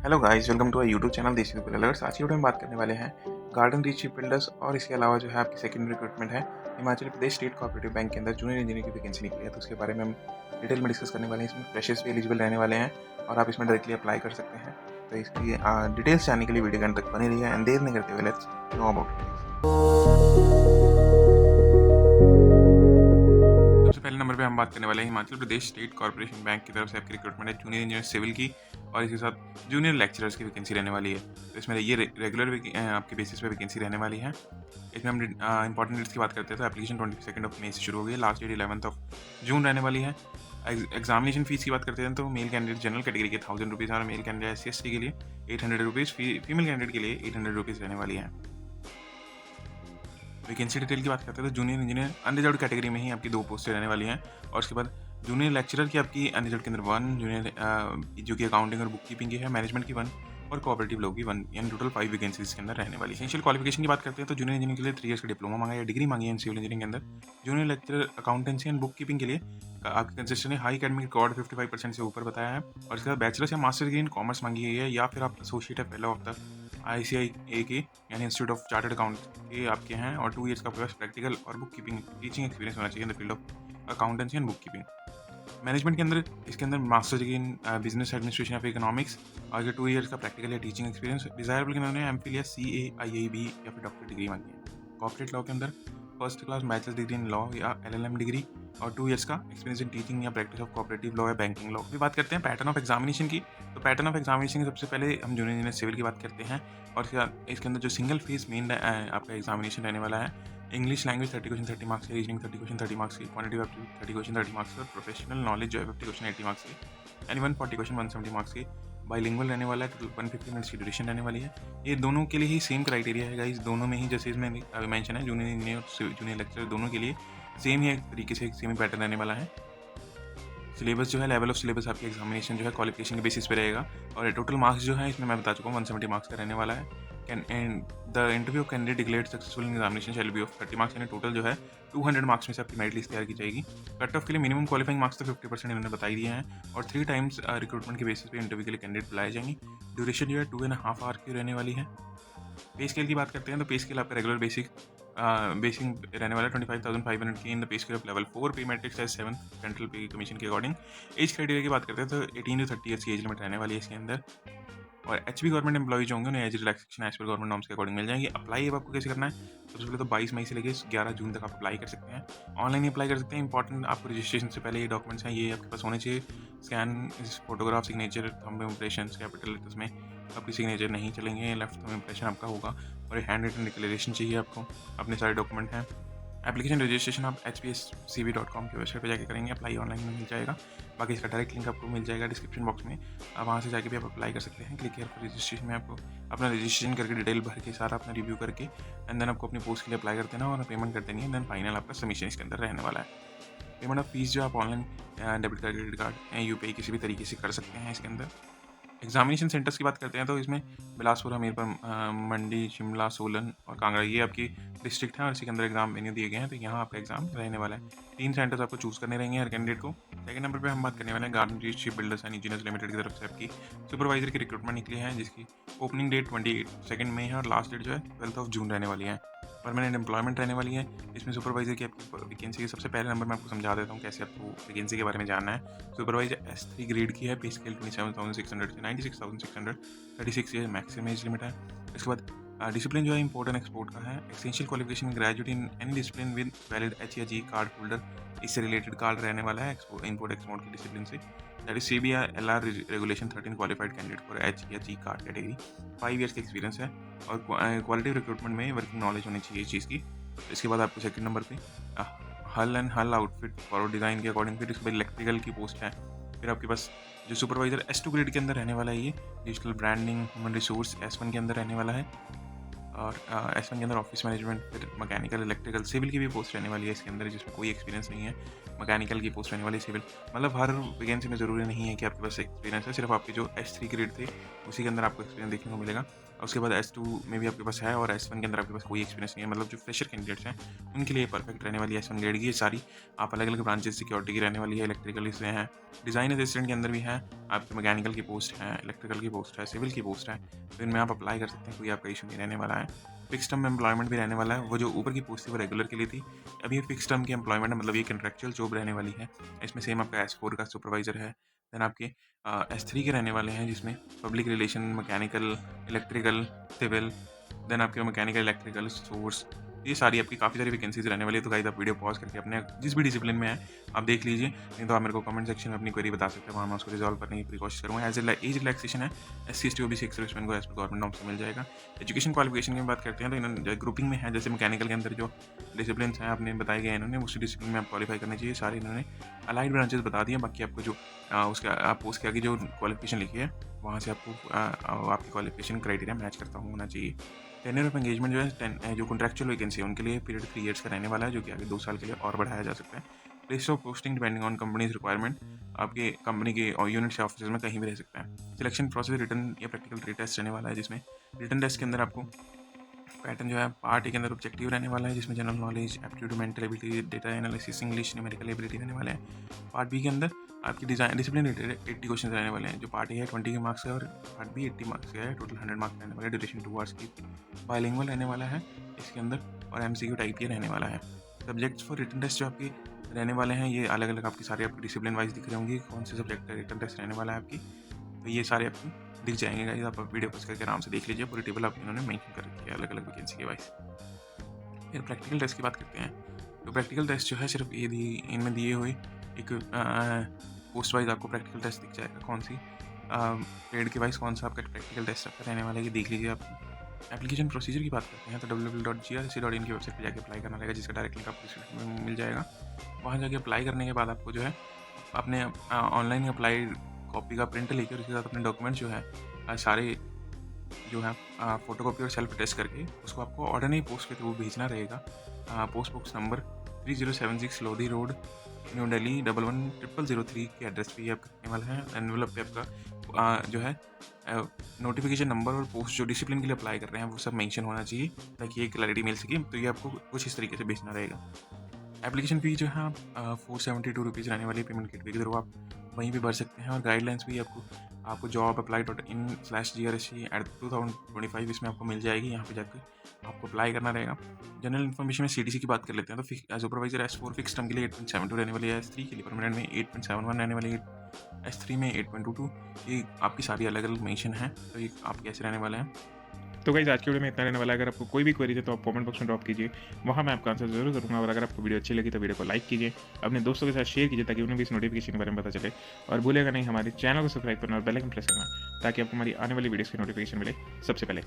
Hello guys, welcome to our YouTube channel Desi super alerts. आज की video में बात करने वाले हैं गार्डन रीच शिप बिल्डर्स और इसके अलावा जो है आपकी सेकंड रिक्रूटमेंट है Himachal Pradesh state cooperative bank के अंदर जूनियर इंजीनियर की वैकेंसी निकली है, तो उसके बारे में हम डिटेल में डिस्कस करने वाले हैं। इसमें फ्रेशर्स भी एलिजिबल रहने वाले हैं और आप इसमें डायरेक्टली अप्लाई कर सकते हैं। तो इसकी डिटेल्स जानने के लिए वीडियो के अंत तक बने रहिए एंड देर नहीं करते हुए लेट्स नो अबाउट सबसे पहले नंबर पे हम बात करने वाले हैं Himachal Pradesh state corporation bank की तरफ से आपकी रिक्रूटमेंट है जूनियर इंजीनियर सिविल की और इसके साथ जूनियर लेक्चरर्स की वैकेंसी रहने वाली है। तो इसमें ये रेगुलर आपके बेसिस पे वैकेंसी रहने वाली है। इसमें हम इंपॉर्टेंट डेट्स की बात करते हैं तो एप्लीकेशन 22 मई से शुरू हो गई, लास्ट डेट 11 जून रहने वाली है। एग्जामिनेशन फीस की बात करते हैं तो मेल कैंडिडेट जनरल कैटेगरी के 1000 रुपीज़ और मेल कैंडिडेट SC के लिए 800 रुपीज़, फीमेल कैंडिडेट के लिए 800 रुपीज़ रहने वाली है। वैकेंसी डिटेल की बात करते हैं तो जूनियर इंजीनियर अनरिजर्व कैटेगरी में ही आपकी 2 पोस्टें रहने वाली हैं और उसके बाद जूनियर लेक्चरर की आपकी अनरिजर्व के अंदर 1, जूनियर जो कि अकाउंटिंग और बुक कीपिंग की है, मैनेजमेंट की 1 और कोऑपरेटिव लॉ की 1, यानी टोटल 5 वैकेंसीज के अंदर रहने वाली है। एसेंशियल क्वालिफिकेशन की बात करते हैं तो जूनियर इंजीनियर के लिए 3 इयर्स का डिप्लोमा मांगा या डिग्री मांगी है सिविल इंजीनियरिंग के अंदर। Junior lecturer accountancy and book keeping के लिए आपकी कंसिस्टेंट हाई एकेडमिक रिकॉर्ड 55% से ऊपर बताया है और इसके बाद बैचलर्स या मास्टर डिग्री इन कॉमर्स मांगी गई है या फिर आप associate fellow of the ICIA की यानी इंस्टीट्यूट ऑफ चार्टर्ड अकाउंट के आपके हैं और 2 इयर्स का आपके पास प्रैक्टिकल और बुक कीपिंग टीचिंग एक्सपीरियंस होना चाहिए in the field of accountancy and book keeping. Management के अंदर इसके अंदर master degree in business administration या फिर इकोनॉमिक्स और ये 2 इयर्स का प्रैक्टिकल या टीचिंग एक्सपीरियंस डिजायरेबल के अंदर MPhil या CAIIB या फिर डॉक्टर डिग्री मांगी है। कॉर्पोरेट लॉ के अंदर first class bachelor degree in law या LLM डिग्री और 2 इयर्स का एक्सपीरियंस इन टीचिंग या प्रैक्टिस ऑफ कोऑपरेटिव लॉ या बैंकिंग लॉ। भी बात करते हैं पैटर्न ऑफ एग्जामिनेशन की, तो पैटर्न ऑफ एग्जामिनेशन सबसे पहले हम जूनियर इंजीनियर सिविल की बात करते हैं और इसके अंदर जो सिंगल फेज मेन आपका एग्जामिनेशन रहने वाला है, इंग्लिश लैंग्वेज 30 क्वेश्चन 30 मार्क्स की, रीजनिंग 30 क्वेश्चन 30 मार्क्स की, क्वांटिटी 30 क्वेश्चन 30 मार्क्स और प्रोफेशनल नॉलेज जो है 50 क्वेश्चन 80 मार्क्स की, यानी 140 क्वेश्चन 170 मार्क्स की। बाइलिंगुअल रहने वाला है, टोटल 150 मिनट्स की ड्यूरेशन रहने वाली है। ये दोनों के लिए ही सेम क्राइटेरिया है गाइस, दोनों में ही जैसे इसमें मेंशन है जूनियर इंजीनियर और जूनियर लेक्चर दोनों के लिए सेम ही एक तरीके से सेम ही पैटर्न रहने वाला है। सिलेबस जो है, लेवल ऑफ सिलेबस आपके एग्जामिनेशन जो है क्वालिफिकेशन के बेसिस पे रहेगा और टोटल मार्क्स जो है इसमें मैं बता चुका हूँ 170 मार्क्स का रहने वाला है। And the interview of candidate declared successful in examination shall be of 30 marks, यानी टोटल जो है 200 मार्क्स में से आपकी मेरिट लिस्ट तैयार की जाएगी। कट ऑफ के लिए मिनिमम क्वालिफाइंग मार्क्स तो 50% इन्होंने बताई दिए हैं और 3 टाइम्स रिक्रूटमेंट के बेसिस पे इंटरव्यू के लिए कैंडिडेट बुलाए जाएंगे। ड्यूरेशन जो है 2.5 आवर की रहने वाली है। पे स्केल की बात करते हैं तो पे स्केल आपका रेगुलर बेसिक रहने वाला 25,500 की in the pay scale of level 4, पे मैट्रिक्स है 7 सेंट्रल पे कमीशन के अकॉर्डिंग। एज क्राइटेरिया की बात करते हैं तो 18 to 30 ईयर्स की एज लिमिट रहने वाली है इसके अंदर और HB गवर्नमेंट एम्प्लॉय जो होंगे उन्हें age relaxation as per government norms के अकॉर्डिंग मिल जाएंगे। अप्लाई अब आपको कैसे करना है, सबसे पहले तो 22 मई से लेकर 11 जून तक आप अप्लाई कर सकते हैं, ऑनलाइन ही अप्लाई कर सकते हैं। इंपॉर्टेंट आपको रजिस्ट्रेशन से पहले ये डॉक्यूमेंट्स हैं, ये आपके पास होने चाहिए। Scan, photograph, signature, thumb impression, capital letters में आपकी सिग्नेचर नहीं चलेंगे, लेफ्ट थंब इम्प्रेशन आपका होगा और हैंड रिटन डिक्लेरेशन चाहिए आपको, अपने सारे डॉक्यूमेंट हैं। एप्लीकेशन रजिस्ट्रेशन आप hpscv.com की वेबसाइट पर जाके करेंगे, अप्लाई ऑनलाइन में मिल जाएगा। बाकी इसका डायरेक्ट लिंक आपको मिल जाएगा डिस्क्रिप्शन बॉक्स में, आप वहाँ से जाके भी आप अप्लाई कर सकते हैं। क्लिक हियर फॉर रजिस्ट्रेशन में आपको अपना रजिस्ट्रेशन करके डिटेल भर के सारा अपना रिव्यू करके एंड देन आपको अपनी पोस्ट के लिए अप्लाई कर देना और पेमेंट कर देनी है। देन फाइनल आपका सबमिशन इसके अंदर रहने वाला है। पेमेंट ऑफ फीस जो आप online debit card, credit card या UPI किसी भी तरीके से कर सकते हैं इसके अंदर। एग्जामिनेशन सेंटर्स की बात करते हैं तो इसमें बिलासपुर, हमीरपुर, मंडी, शिमला, सोलन और कांगड़ा ये आपकी डिस्ट्रिक्ट हैं और इसी के अंदर एग्जाम वेन्यू दिए गए हैं, तो यहाँ आपका एग्जाम रहने वाला है। 3 सेंटर्स आपको चूज करने रहेंगे हर कैंडिडेट को। सेकंड नंबर पे हम बात करने वाले हैं garden reach ship builders and engineers limited की तरफ से आपकी सुपरवाइजर की रिक्रूटमेंट निकली है, जिसकी ओपनिंग डेट 22 मई है और लास्ट डेट जो है 12 जून रहने वाली है। परमानेंट एम्प्लॉयमेंट रहने वाली है। इसमें सुपरवाइजर की आपकी वैकेंसी के सबसे पहले नंबर मैं आपको समझा देता हूँ कैसे आपको वैकेंसी के बारे में जानना है। सुपरवाइजर S3 ग्रेड की है, पे स्केल 27,600 से 96,600, 36 ईयर मैक्सिमम एज लिमिट है। इसके बाद डिसिप्लिन जो है इंपोर्ट एंड एक्सपोर्ट का है। Essential qualification graduate in any discipline with valid H या G कार्ड होल्डर, इससे रिलेटेड कार्ड रहने वाला है इंपोर्ट एक्सपोर्ट की डिसिप्लिन से। That is CBI LR regulation 13 qualified candidate for H या G कार्ड कैटेगरी। 5 ईयर्स का एक्सपीरियंस है और क्वालिटी रिक्रूटमेंट में वर्किंग नॉलेज होनी चाहिए इस चीज़ की। इसके बाद आपको सेकंड नंबर पे हल एंड हल आउटफिट फॉर डिज़ाइन के अकॉर्डिंग, फिर इसके बाद इलेक्ट्रिकल की पोस्ट है। फिर आपके पास जो सुपरवाइजर S2 ग्रेड के अंदर रहने वाला है, ये digital branding human resource S1 के अंदर रहने वाला है और S1 के अंदर ऑफिस मैनेजमेंट, फिर मैकेनिकल, इलेक्ट्रिकल, सिविल की भी पोस्ट रहने वाली है इसके अंदर, जिसमें कोई एक्सपीरियंस नहीं है। मैकेनिकल की पोस्ट रहने वाली, सिविल, मतलब हर वैकेंसी में ज़रूरी नहीं है कि आपके पास एक्सपीरियंस है, सिर्फ आपके जो S3 ग्रेड थे उसी के अंदर आपको एक्सपीरियंस देखने को मिलेगा। और उसके बाद S2 में भी आपके पास है और S1 के अंदर आपके पास कोई एक्सपीरियंस नहीं है, मतलब जो फ्रेशर कैंडिडेट्स हैं उनके लिए परफेक्ट रहने वाली है S1 ग्रेड की ये सारी। आप अलग अलग ब्रांचेस सिक्योरिटी की रहने वाली है, इलेक्ट्रिकल से हैं, डिज़ाइन असिस्टेंट के अंदर भी है, आपके मैकेनिकल की पोस्ट है, इलेक्ट्रिकल की पोस्ट है, सिविल की पोस्ट है, तो इनमें आप अप्लाई कर सकते हैं, कोई आपका इशू नहीं रहने वाला है। फिक्स टर्म एम्प्लॉयमेंट भी रहने वाला है, वो जो ऊपर की पोस्ट थी वो रेगुलर के लिए थी, अभी ये फिक्स टर्म की एम्प्लॉयमेंट है, मतलब ये कंट्रेक्चुअल जॉब रहने वाली है। इसमें सेम आपका S4 का सुपरवाइजर है, देन आपके S3 के रहने वाले हैं जिसमें public relation, mechanical, electrical, civil, then आपके मैकेनिकल, इलेक्ट्रिकल, सोर्स, ये सारी आपकी काफ़ी सारी वैकेंसीज रहने वाली है। तो गाइस आप वीडियो पॉज करके अपने जिस भी डिसिप्लिन में है आप देख लीजिए, नहीं तो आप मेरे को कमेंट सेक्शन में अपनी क्वेरी बता सकते हैं, वहाँ मैं उसको रिजॉल्व करने की पूरी कोशिश करूँगा। एज एज रिलैक्सेशन है SC/ST OBC सर्विसमैन को एज पर गवर्नमेंट नॉर्म से मिल जाएगा। एजुकेशन क्वालिफिकेशन की बात करते हैं तो इन्होंने ग्रुपिंग में है, जैसे मैकेनिकल के अंदर जो डिसिप्लिन हैं आपने बताए गए इन्होंने, उसी डिसिप्लिन में आप क्वालिफाई करने चाहिए, सारे इन्होंने अलाइड ब्रांचेस बता दिए। बाकी आपको जो उसका आप पोस्ट के आगे जो क्वालिफिकेशन लिखी है वहाँ से आपको आपकी क्वालिफिकेशन क्राइटेरिया मैच करता होना चाहिए। टेन्योर ऑफ एंगेजमेंट जो है जो कॉन्ट्रैक्चुअल वैकेंसी है उनके लिए पीरियड 3 ईयर्स का रहने वाला है, जो कि आगे 2 साल के लिए और बढ़ाया जा सकता है। Place of posting depending on companies requirement, आपके कंपनी के और यूनिट से ऑफिस में कहीं भी रह सकता है। सिलेक्शन प्रोसेस रिटर्न या प्रैक्टिकल टेस्ट रहने वाला है, जिसमें रिटर्न टेस्ट के अंदर आपको पैटर्न जो है पार्ट ए के अंदर ऑब्जेक्टिव रहने वाला है, जिसमें general knowledge, aptitude, mental ability, data analysis, English, numerical ability रहने वाले हैं। पार्ट बी के अंदर आपकी डिजाइन डिसिप्लिन रिलेटेड 80 क्वेश्चन रहने वाले हैं, जो पार्ट ए है 20 के मार्क्स है और पार्ट बी 80 मार्क्स का है, टोटल 100 मार्क्स रहने वाले हैं, ड्यूरेशन 2 आवर्स की, बाइलिंगुअल रहने वाला है इसके अंदर, और MCQ टाइप ये रहने वाला है। सब्जेक्ट्स फॉर रिटर्न टेस्ट जो आपकी रहने वाले हैं ये अलग अलग आपकी सारे आपकी डिसिप्लिन वाइज दिख रहे होंगे कौन से सब्जेक्ट का रिटर्न टेस्ट रहने वाला है आपकी, तो ये सारे आपको दिख जाएंगे गाइस, आप वीडियो पॉज करके आराम से देख लीजिए, पूरी टेबल आप इन्होंने मेंशन कर रखी है अलग अलग वैकेंसी के वाइज। फिर प्रैक्टिकल टेस्ट की बात करते हैं, तो प्रैक्टिकल टेस्ट जो है सिर्फ ये इनमें दिए हुए एक पोस्ट वाइज आपको प्रैक्टिकल टेस्ट दिख जाएगा, कौन सी पेड के वाइज कौन सा आपका प्रैक्टिकल टेस्ट आपका रहने वाला है ये देख लीजिए आप। एप्लीकेशन प्रोसीजर की बात करते हैं तो www.grc.in की वेबसाइट पर जाके अप्लाई करना रहेगा, जिसका डायरेक्ट लिंक आपको डिस्क्रिप्शन में मिल जाएगा। वहाँ जाके अप्लाई करने के बाद आपको जो है अपने ऑनलाइन अप्लाई कॉपी का प्रिंट लेकर उसके साथ अपने डॉक्यूमेंट्स जो है सारे जो है फोटोकॉपी और सेल्फ टेस्ट करके उसको आपको ऑर्डिनरी पोस्ट के थ्रू भेजना रहेगा। Post box number 3076 Lodhi road, new Delhi 110003 के एड्रेस पे ये आप करने वाला है। एनवेलप पे आपका जो है नोटिफिकेशन नंबर और पोस्ट जो डिसिप्लिन के लिए अप्लाई कर रहे हैं वो सब मेंशन होना चाहिए, ताकि ये क्लैरिटी मिल सके। तो ये आपको कुछ इस तरीके से भेजना रहेगा। एप्लीकेशन फ़ी जो है 472 रुपीज़ रहने वाली पेमेंट गेटवे के थ्रू आप वहीं पे भर सकते हैं। और गाइडलाइंस भी आपको jobapply.in/grc@2025 इसमें आपको मिल जाएगी, यहाँ पे जाकर आपको अप्लाई करना रहेगा। जनरल इन्फॉर्मेशन में CTC की बात कर लेते हैं तो सुपरवाइजर S4 फिक्स टर्म के लिए 8.72 रहने वाली है, S3 के लिए परमानेंट में 8.71 रहने वाली है, S3 में 8.22, ये आपकी सारी अलग अलग मेंशन है, तो ये आप कैसे रहने वाले हैं। तो गाइस आज के वीडियो में इतना रहने वाला है। अगर आपको कोई भी क्वेरी है तो आप कमेंट बॉक्स में ड्रॉप कीजिए, वहाँ मैं आपका आंसर जरूर करूँगा। और अगर आपको वीडियो अच्छी लगी तो वीडियो को लाइक कीजिए, अपने दोस्तों के साथ शेयर कीजिए ताकि उन्हें भी इस नोटिफिकेशन के बारे में पता चले। और भूलेगा नहीं हमारे चैनल को सब्सक्राइब करना और बेल आइकन प्रेस करना, ताकि आपको हमारी आने वाली वीडियोस की नोटिफिकेशन मिले सबसे पहले।